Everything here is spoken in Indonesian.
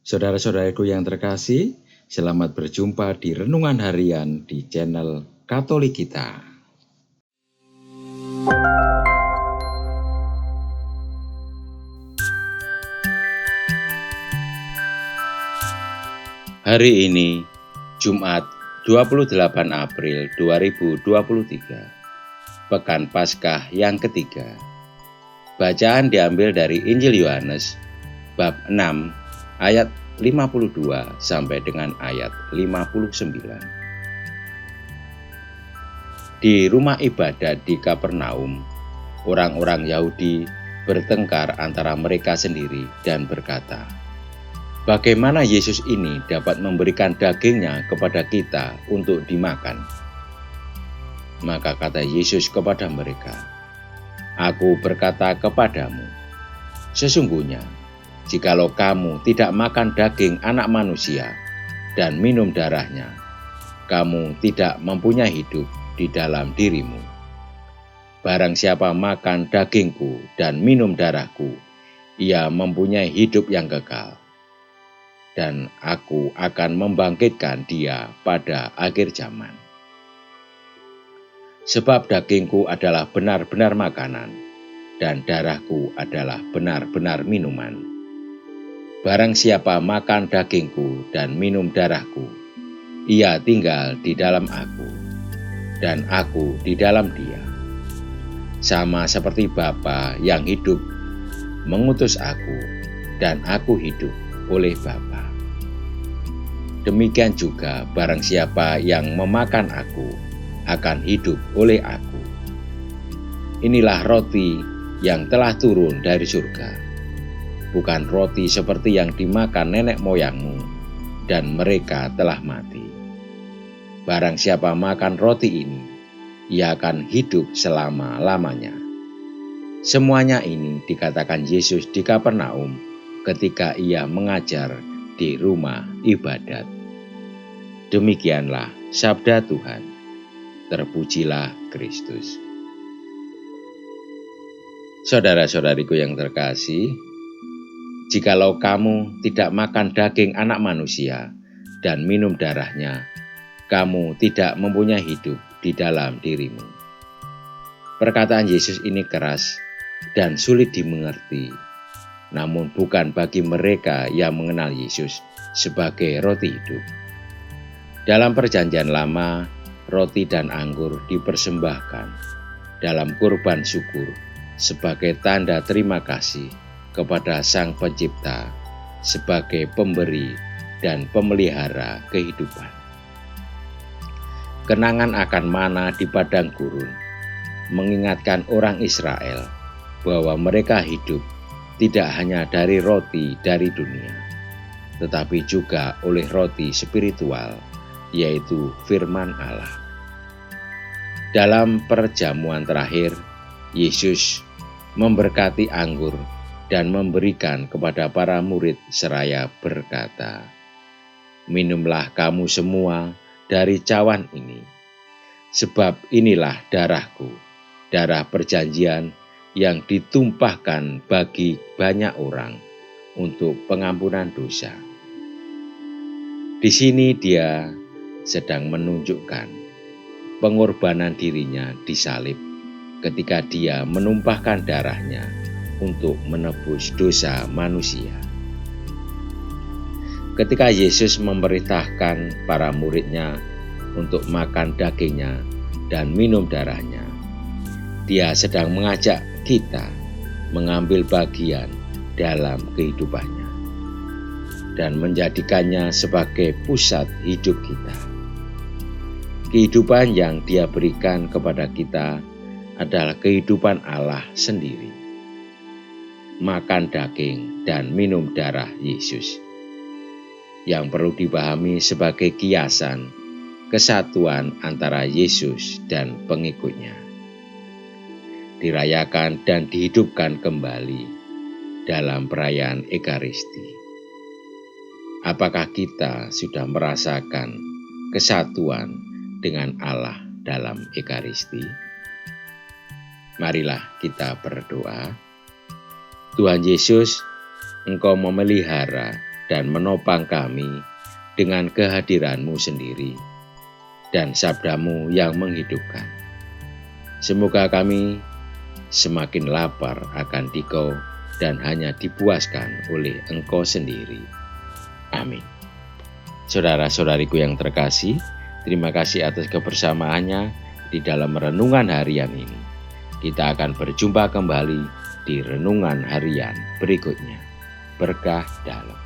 Saudara-saudaraku yang terkasih, selamat berjumpa di Renungan Harian di channel Katolik kita. Hari ini, Jumat 28 April 2023, Pekan Paskah yang ketiga. Bacaan diambil dari Injil Yohanes, bab 6, ayat 52 sampai dengan ayat 59. Di rumah ibadat di Kapernaum, orang-orang Yahudi bertengkar antara mereka sendiri dan berkata, "Bagaimana Yesus ini dapat memberikan dagingnya kepada kita untuk dimakan?" Maka kata Yesus kepada mereka, "Aku berkata kepadamu, sesungguhnya, jikalau kamu tidak makan daging Anak Manusia dan minum darahnya, kamu tidak mempunyai hidup di dalam dirimu. Barang siapa makan dagingku dan minum darahku, ia mempunyai hidup yang kekal, dan aku akan membangkitkan dia pada akhir zaman. Sebab dagingku adalah benar-benar makanan, dan darahku adalah benar-benar minuman. Barang siapa makan dagingku dan minum darahku, ia tinggal di dalam aku, dan aku di dalam dia. Sama seperti Bapa yang hidup mengutus aku, dan aku hidup oleh Bapa. Demikian juga barang siapa yang memakan aku akan hidup oleh aku. Inilah roti yang telah turun dari surga, bukan roti seperti yang dimakan nenek moyangmu, dan mereka telah mati. Barang siapa makan roti ini, ia akan hidup selama-lamanya." Semuanya ini dikatakan Yesus di Kapernaum ketika ia mengajar di rumah ibadat. Demikianlah sabda Tuhan. Terpujilah Kristus. Saudara-saudariku yang terkasih, jikalau kamu tidak makan daging Anak Manusia dan minum darahnya, kamu tidak mempunyai hidup di dalam dirimu. Perkataan Yesus ini keras dan sulit dimengerti, namun bukan bagi mereka yang mengenal Yesus sebagai roti hidup. Dalam Perjanjian Lama, roti dan anggur dipersembahkan dalam kurban syukur sebagai tanda terima kasih kepada Sang Pencipta sebagai pemberi dan pemelihara kehidupan. Kenangan akan mana di padang gurun mengingatkan orang Israel bahwa mereka hidup tidak hanya dari roti dari dunia, tetapi juga oleh roti spiritual, yaitu firman Allah. Dalam perjamuan terakhir, Yesus memberkati anggur dan memberikan kepada para murid seraya berkata, "Minumlah kamu semua dari cawan ini, sebab inilah darahku, darah perjanjian yang ditumpahkan bagi banyak orang untuk pengampunan dosa." Di sini dia sedang menunjukkan pengorbanan dirinya di salib ketika dia menumpahkan darahnya untuk menebus dosa manusia. Ketika Yesus memerintahkan para muridnya untuk makan dagingnya dan minum darahnya, dia sedang mengajak kita mengambil bagian dalam kehidupannya dan menjadikannya sebagai pusat hidup kita. Kehidupan yang dia berikan kepada kita adalah kehidupan Allah sendiri. Makan daging dan minum darah Yesus, yang perlu dipahami sebagai kiasan kesatuan antara Yesus dan pengikutnya, dirayakan dan dihidupkan kembali dalam perayaan Ekaristi. Apakah kita sudah merasakan kesatuan dengan Allah dalam Ekaristi? Marilah kita berdoa. Tuhan Yesus, Engkau memelihara dan menopang kami dengan kehadiran-Mu sendiri dan sabda-Mu yang menghidupkan. Semoga kami semakin lapar akan Dikau dan hanya dipuaskan oleh Engkau sendiri. Amin. Saudara-saudariku yang terkasih, terima kasih atas kebersamaannya di dalam renungan harian ini. Kita akan berjumpa kembali di renungan harian berikutnya. Berkah dalam.